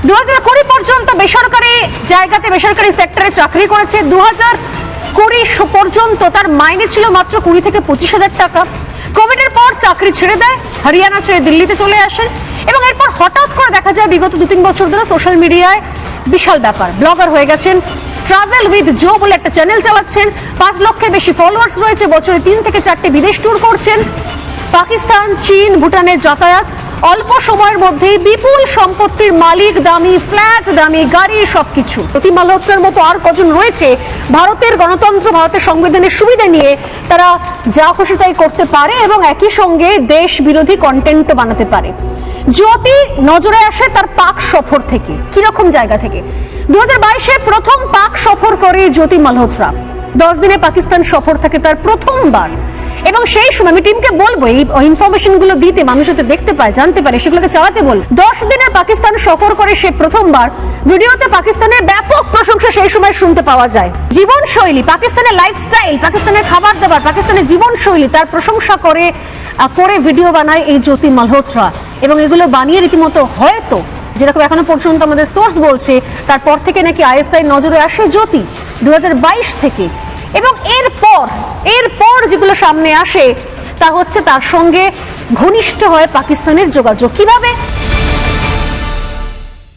2020 পর্যন্ত বেসরকারি জায়গাতে বেসরকারি সেক্টরে চাকরি করেছে। 2020 পর্যন্ত তার মাইনে ছিল মাত্র 20 থেকে 25,000 টাকা। কোভিডের পর চাকরি ছেড়ে দেয়, হরিয়ানা ছেড়ে দিল্লিতে চলে আসেন এবং এরপর হঠাৎ করে দেখা যায় বিগত 2-3 বছর ধরে সোশ্যাল মিডিয়ায় বিশাল ব্যাপার, ব্লগার হয়ে গেছেন। ট্রাভেল উইথ জো বলে একটা চ্যানেল চালাচ্ছেন, 5 লক্ষের বেশি ফলোয়ার্স রয়েছে, বছরে 3 থেকে 4টে বিদেশ ট্যুর করছেন, পাকিস্তান, চীন, ভুটানের যাতায়াত, অল্প সময়ের মধ্যেই বিপুল সম্পত্তির মালিক, দামি ফ্ল্যাট, দামি গাড়ি, সবকিছু। জ্যোতি মালহোত্রার মতো আর কজন রয়েছে ভারতের গণতন্ত্র, ভারতের সংবিধানের সুবিধা নিয়ে তারা যা খুশি তাই করতে পারে এবং একই সঙ্গে দেশ বিরোধী কন্টেন্ট বানাতে পারে। জ্যোতি নজরে আসে তার পাক সফর থেকে। কিরকম জায়গা থেকে? 2022-এ প্রথম পাক সফর করে জ্যোতি মালহোত্রা। 10 দিনে পাকিস্তান সফর থাকে তার প্রথমবার এবং সেই সময় আমি টিমকে বলবো এই ইনফরমেশন গুলো দিতে, মানুষ যাতে দেখতে পায়, জানতে পারে, সেগুলোকে চালাতে বল। 10 দিনের পাকিস্তান সফর করে সে প্রথমবার ভিডিওতে পাকিস্তানের ব্যাপক প্রশংসা সেই সময় শুনতে পাওয়া যায়। জীবনশৈলী, পাকিস্তানের লাইফস্টাইল, পাকিস্তানের খাবার দাবার, পাকিস্তানের জীবনশৈলী তার প্রশংসা করে ভিডিও বানায় এই জ্যোতি মালহোত্রা এবং এগুলো বানিয়ে রীতিমতো হয়তো যেরকম এখনো পর্যন্ত আমাদের সোর্স বলছে তারপর থেকে নাকি আইএসআই নজরে আসে জ্যোতি 2022 থেকে। এবং এরপর যেগুলো সামনে আসে তা হচ্ছে তার সঙ্গে ঘনিষ্ঠ হয় পাকিস্তানের যোগাযোগ। কিভাবে?